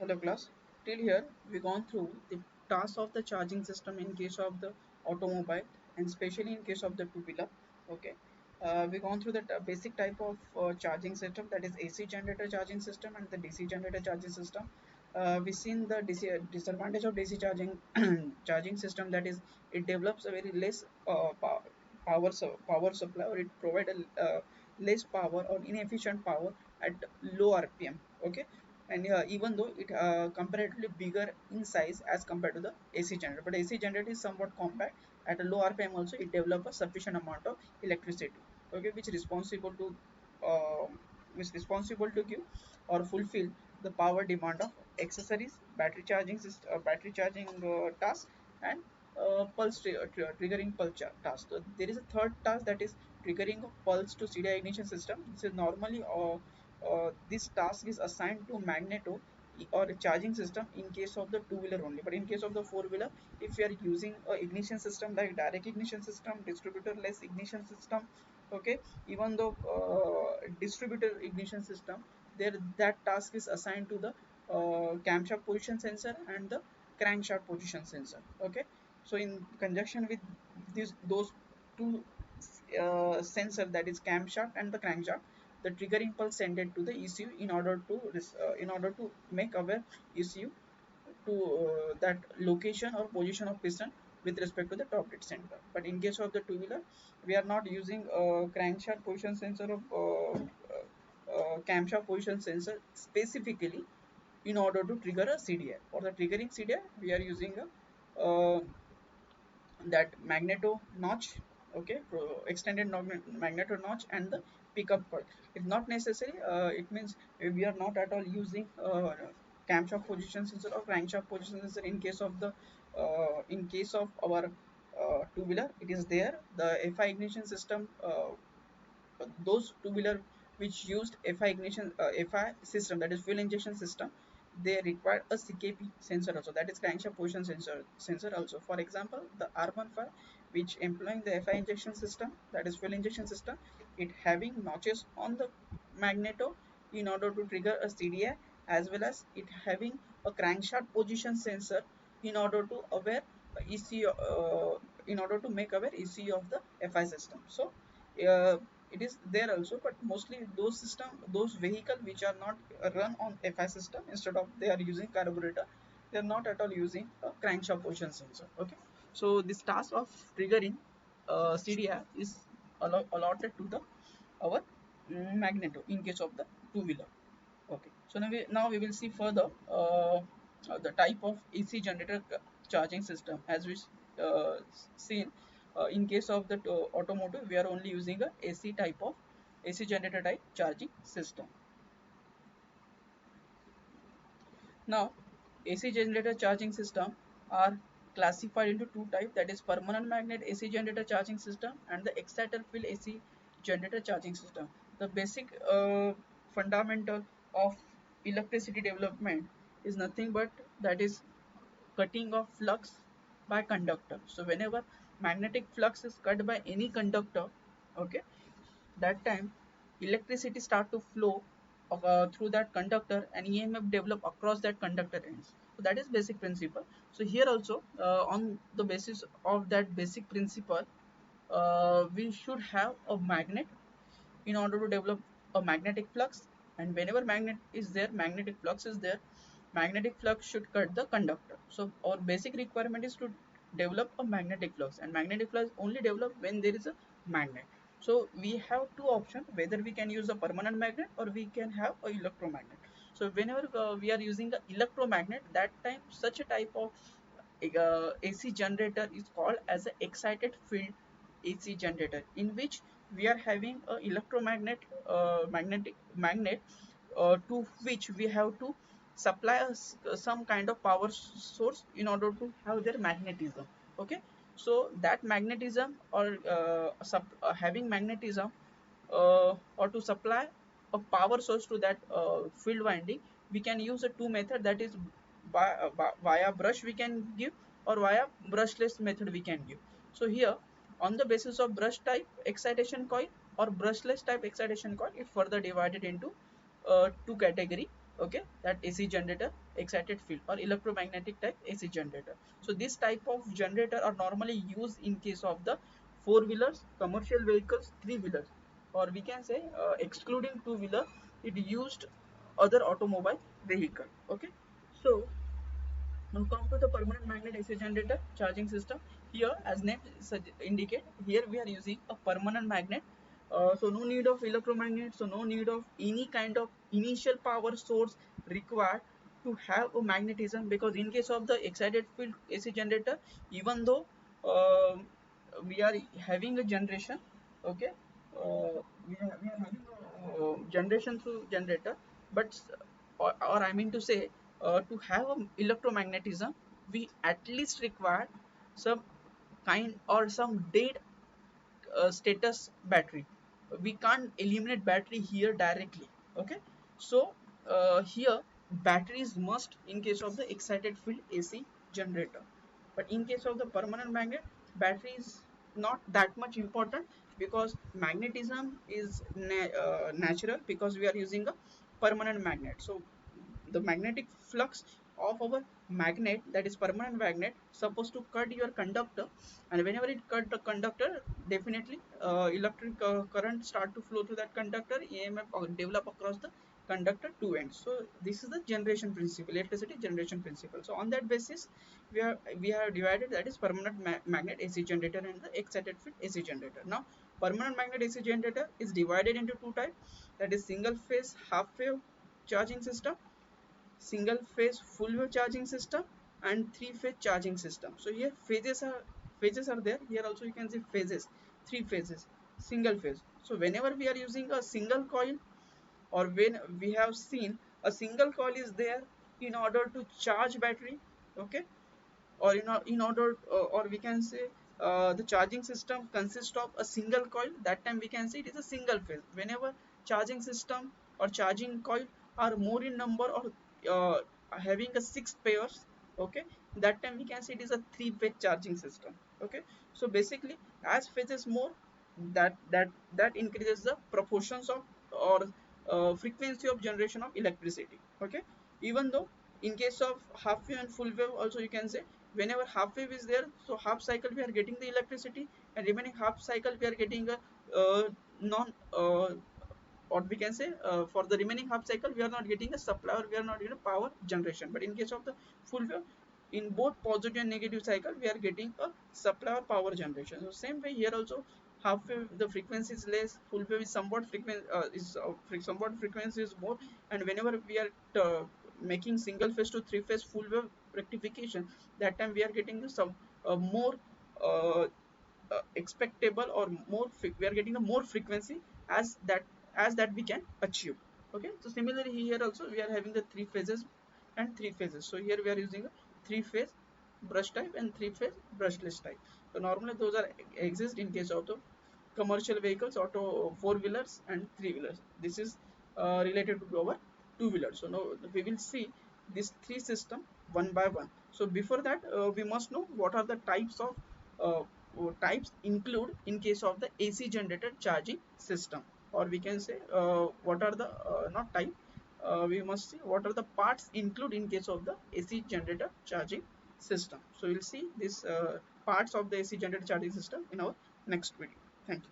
Hello class, till here we gone through the tasks of the charging system in case of the automobile and especially in case of the two-wheeler. Okay, we gone through the basic type of charging system, that is AC generator charging system and the DC generator charging system. We seen the disadvantage of DC charging charging system, that is it develops a very less power supply, or it provide a less power or inefficient power at low RPM. Okay, and even though it comparatively bigger in size as compared to the AC generator, but AC generator is somewhat compact. At a low RPM also it develop a sufficient amount of electricity, okay, which is responsible to give or fulfill the power demand of accessories, battery charging task, and triggering task. So there is a third task, that is triggering of pulse to CDI ignition system. This is normally this task is assigned to magneto or a charging system in case of the two-wheeler only, but in case of the four-wheeler, if you are using a ignition system like direct ignition system, distributor less ignition system, okay, even though distributor ignition system, there that task is assigned to the camshaft position sensor and the crankshaft position sensor. Okay, so in conjunction with those two sensor, that is camshaft and the crankshaft, the triggering pulse sent it to the ECU in order to make aware ECU to that location or position of piston with respect to the top dead center. But in case of the two-wheeler, we are not using crankshaft position sensor of camshaft position sensor specifically in order to trigger a CDI. For the triggering CDI, we are using a that magneto notch, okay, extended magneto notch and the pickup coil. If not necessary, it means we are not at all using camshaft position sensor or crankshaft position sensor in case of our two-wheeler. It is there the FI ignition system, those two-wheeler which used FI system, that is fuel injection system, they require a CKP sensor also, that is crankshaft position sensor also. For example, the R15, which employing the FI injection system, that is fuel injection system, it having notches on the magneto in order to trigger a CDI, as well as it having a crankshaft position sensor in order to aware ECU, in order to make aware ECU of the FI system. So it is there also, but mostly those vehicle which are not run on FI system, instead of they are using carburetor, they are not at all using a crankshaft position sensor. Okay, so this task of triggering CDI is allotted to the our magneto in case of the two-wheeler. Okay, so now we will see further the type of AC generator charging system. As we uh, seen, in case of the automotive, we are only using a AC generator type charging system. Now, AC generator charging system are classified into two types, that is permanent magnet AC generator charging system and the exciter field AC generator charging system. The basic fundamental of electricity development is nothing but that is cutting of flux by conductor. So whenever magnetic flux is cut by any conductor, okay, that time electricity start to flow through that conductor and EMF develop across that conductor ends. So that is basic principle. So here also on the basis of that basic principle, we should have a magnet in order to develop a magnetic flux, and whenever magnetic flux is there, magnetic flux should cut the conductor. So our basic requirement is to develop a magnetic flux, and magnetic flux only develop when there is a magnet. So we have two options, whether we can use a permanent magnet or we can have a electromagnet. So whenever we are using the electromagnet, that time such a type of AC generator is called as an excited field AC generator, in which we are having a electromagnet magnet to which we have to supply some kind of power source in order to have their magnetism. Okay, so that magnetism or having magnetism or to supply a power source to that field winding, we can use a two method, that is via brush we can give, or via brushless method we can give. So here, on the basis of brush type excitation coil or brushless type excitation coil, it further divided into two category. Okay, that AC generator excited field or electromagnetic type AC generator. So this type of generator are normally used in case of the four-wheelers, commercial vehicles, three-wheelers, or we can say excluding two-wheeler, it used other automobile vehicle. Okay, so now come to the permanent magnet AC generator charging system. Here, as name indicate, here we are using a permanent magnet. So no need of electromagnet, so no need of any kind of initial power source required to have a magnetism, because in case of the excited field AC generator, even though we are having a generation, okay, we are having a generation through generator, but or I mean to say, to have electromagnetism, we at least require some kind or some dead status battery. We can't eliminate battery here directly. Okay, so here battery is must in case of the excited field AC generator, but in case of the permanent magnet, battery is not that much important, because magnetism is natural, because we are using a permanent magnet. So the magnetic flux of our magnet, that is permanent magnet, supposed to cut your conductor, and whenever it cut the conductor, definitely electric current start to flow through that conductor, EMF develop across the conductor two ends. So this is the generation principle, electricity generation principle. So on that basis, we have divided, that is permanent magnet AC generator and the excited field AC generator. Now permanent magnet AC generator is divided into two types, that is single phase half wave charging system, single phase full wave charging system, and three phase charging system. So here phases are there. Here also you can see phases, three phases, single phase. So whenever we are using a single coil, or when we have seen a single coil is there in order to charge battery, okay, or in order or we can say the charging system consists of a single coil, that time we can say it is a single phase. Whenever charging system or charging coil are more in number, or uh, having a six pairs, okay, that time we can say it is a three phase charging system. Okay, so basically as phases more, that increases the proportions of, or frequency of generation of electricity. Okay, even though in case of half wave and full wave also, you can say whenever half wave is there, so half cycle we are getting the electricity, and remaining half cycle we are getting a non or we can say for the remaining half cycle we are not getting a supply, or we are not getting a power generation. But in case of the full wave, in both positive and negative cycle we are getting a supply or power generation. So same way here also, half wave the frequency is less, full wave is somewhat somewhat frequency is more, and whenever we are making single phase to three phase full wave rectification, that time we are getting the some more uh, expectable, or more we are getting a more frequency as that we can achieve. Okay, so similarly here also we are having the three phases and three phases. So here we are using a three phase brush type and three phase brushless type. So normally those are exist in case of the commercial vehicles, auto four wheelers and three wheelers. This is related to our two wheelers. So now we will see these three system one by one. So before that, we must know what are the types of types include in case of the AC generator charging system, or we can say what are the not type, we must see what are the parts include in case of the AC generator charging system. So we'll see this parts of the AC generator charging system in our next video. Thank you.